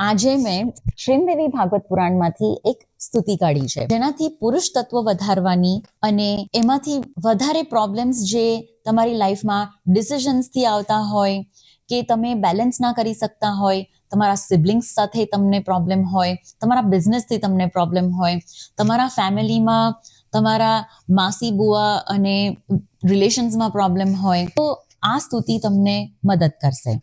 આજે મેં શ્રીમદેવી ભાગવત પુરાણમાંથી એક સ્તુતિ કાઢી છે, જેનાથી પુરુષ તત્વ વધારવાની અને એમાંથી વધારે પ્રોબ્લેમ્સ જે તમારી લાઈફમાં ડિસિઝન્સથી આવતા હોય કે તમે બેલેન્સ ના કરી શકતા હોય, તમારા સિબ્લિંગ્સ સાથે તમને પ્રોબ્લેમ હોય, તમારા બિઝનેસથી તમને પ્રોબ્લેમ હોય, તમારા ફેમિલીમાં તમારા માસી બુઆ અને રિલેશન્સમાં પ્રોબ્લેમ હોય, તો આ સ્તુતિ તમને મદદ કરશે.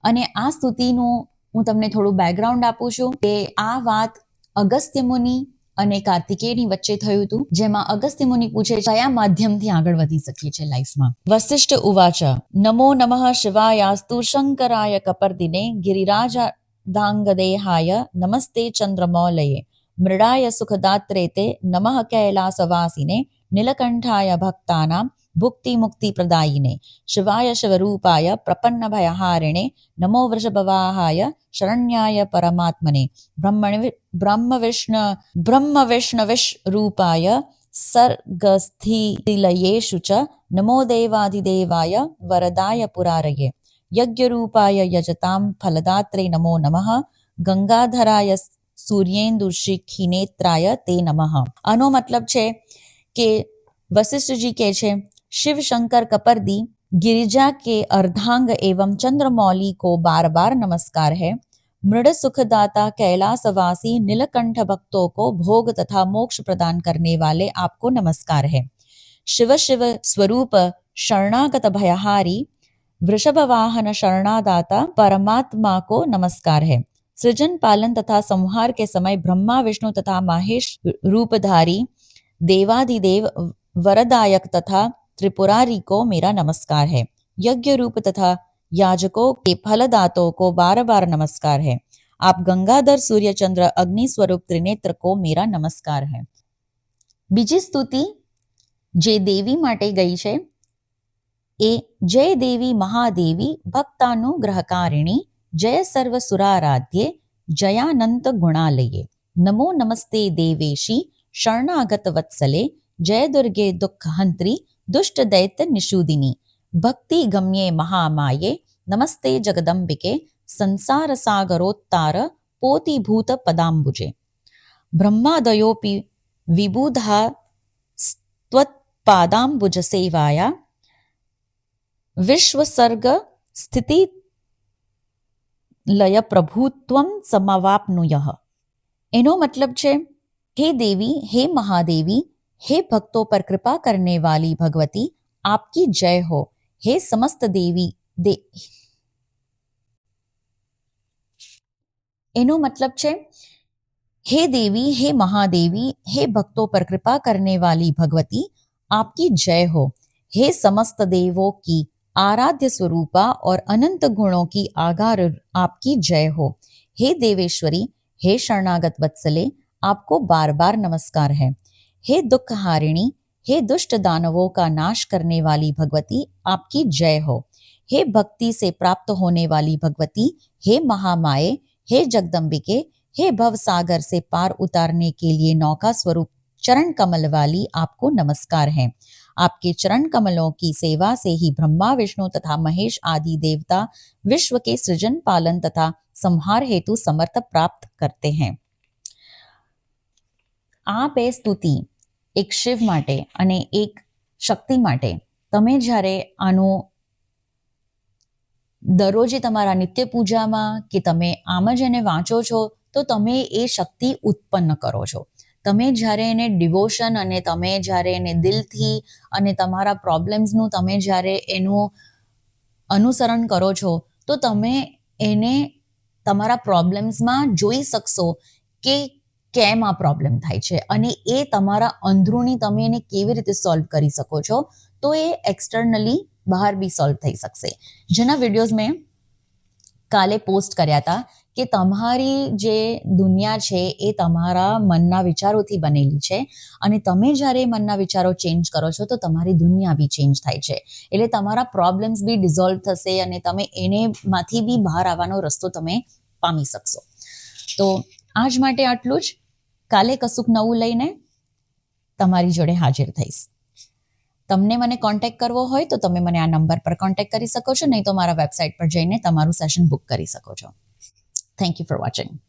અને આ સ્તુતિનું હું તમને થોડું બેકગ્રાઉન્ડ આપું છું કે આ વાત અગસ્ત્ય મુનિ અને કાર્તિકેયની વચ્ચે થયું હતું, જેમાં અગસ્ત્ય મુનિ પૂછે કયા માધ્યમથી આગળ વધી શકીએ છીએ લાઈફમાં. વસિષ્ઠ ઉવાચ નમો નમઃ શિવાયાસ્તુ શંકરાય કપર્દિને ગિરિરાજાદાંગદેહાય નમસ્તે ચંદ્રમૌલયે મૃડાય સુખદાત્રે તે નમઃ કૈલાસવાસિને નીલકંઠાય ભક્તાનામ ભુક્તિ મુક્તિ પ્રદાયિને શિવાય શિવરૂપાય પ્રપન્ન ભયહારિણે નમો વૃષભવાહાય શરણ્યાય પરમાત્મને બ્રહ્મ વિષ્ણવિશ રૂપાય સર્ગસ્થિતિલયેષુ ચ નમો દેવાધિદેવાય વરદાય પુરારયે યજ્ઞરૂપાય યજતામ ફલદાત્રે નમો નમઃ ગંગાધરાય સૂર્યેન્દુશિખિનેત્રાય તે નમઃ. આનો મતલબ છે કે वशिष्ठ કહે છે, शिव शंकर कपर्दी गिरिजा के अर्धांग एवं चंद्रमौली को बार बार नमस्कार है. मृड सुखदाता कैलासवासी नीलकंठ भक्तों को भोग तथा मोक्ष प्रदान करने वाले आपको नमस्कार है. शिव शिव स्वरूप शरणागत भयहारी वृषभ वाहन शरणादाता परमात्मा को नमस्कार है. सृजन पालन तथा संहार के समय ब्रह्मा विष्णु तथा महेश रूपधारी देवाधिदेव वरदायक तथा त्रिपुरारी को मेरा नमस्कार है. यज्ञ रूप तथा याजकों के फलदातों को बार बार नमस्कार है. आप गंगाधर सूर्य चंद्र अग्नि स्वरूप त्रिनेत्र को मेरा नमस्कार है. બીજી સ્તુતિ જે દેવી માટે ગઈ છે એ જય દેવી મહાદેવી ભક્તાનુગ્રહકારિણી જય સર્વ સુરારાધ્યે જયાનંત ગુણાલયે નમો નમસ્તે દેવેશી શરણાગત વત્સલે જય દુર્ગે દુઃખહંત્રી दुष्ट दैत्य निषूदिनी भक्ति गम्ये महामाये नमस्ते जगदम्बिके संसार सागरोत्तार पोतिभूत पदाम्बुजे ब्रह्मादयोपि विबुधा त्वत्पादाम्बुज सेवाया विश्वसर्ग स्थिति लय प्रभुत्वम समावाप्नुयः. એનો મતલબ છે, હે દેવી, હે મહાદેવી, हे भक्तों पर कृपा करने वाली भगवती, आपकी जय हो. हे समस्त देवी एनो मतलब छे, हे देवी, हे महादेवी, हे भक्तों पर कृपा करने वाली भगवती, आपकी जय हो. हे समस्त देवों की आराध्य स्वरूपा और अनंत गुणों की आगार आपकी जय हो. हे देवेश्वरी, हे शरणागत वत्सले, आपको बार बार नमस्कार है. हे दुख हारिणी, हे दुष्ट दानवों का नाश करने वाली भगवती, आपकी जय हो. हे भक्ति से प्राप्त होने वाली भगवती, हे महामाये, हे जगदम्बिके, हे भव सागर से पार उतारने के लिए नौका स्वरूप चरण कमल वाली आपको नमस्कार है. आपके चरण कमलों की सेवा से ही ब्रह्मा विष्णु तथा महेश आदि देवता विश्व के सृजन पालन तथा संहार हेतु समर्थ प्राप्त करते हैं. આ બે સ્તુતિ એક શિવ માટે અને એક શક્તિ માટે તમે જ્યારે આનું દરરોજે તમારા નિત્ય પૂજામાં કે તમે આમ જ એને વાંચો છો તો તમે એ શક્તિ ઉત્પન્ન કરો છો. તમે જ્યારે એને ડિવોશન અને તમે જ્યારે એને દિલથી અને તમારા પ્રોબ્લેમ્સનું તમે જ્યારે એનું અનુસરણ કરો છો તો તમે એને તમારા પ્રોબ્લેમ્સમાં જોઈ શકશો કે કેમ આ પ્રોબ્લેમ થાય છે અને એ તમારા અંદરૂની તમે એને કેવી રીતે સોલ્વ કરી શકો છો, તો એ એક્સટર્નલી બહાર બી સોલ્વ થઈ શકશે. જેના વિડીયોઝ મેં કાલે પોસ્ટ કર્યા હતા કે તમારી જે દુનિયા છે એ તમારા મનના વિચારોથી બનેલી છે અને તમે જ્યારે મનના વિચારો ચેન્જ કરો છો તો તમારી દુનિયા બી ચેન્જ થાય છે. એટલે તમારા પ્રોબ્લેમ્સ બી ડિઝોલ્વ થશે અને તમે એનેમાંથી બી બહાર આવવાનો રસ્તો તમે પામી શકશો. તો આજ માટે આટલું જ. કાલે કશુંક નવું લઈને તમારી જોડે હાજર થઈશ. તમને મને કોન્ટેક્ટ કરવો હોય તો તમે મને આ નંબર પર કોન્ટેક્ટ કરી શકો છો, નહીં તો મારા વેબસાઇટ પર જઈને તમારું સેશન બુક કરી શકો છો. Thank you for watching.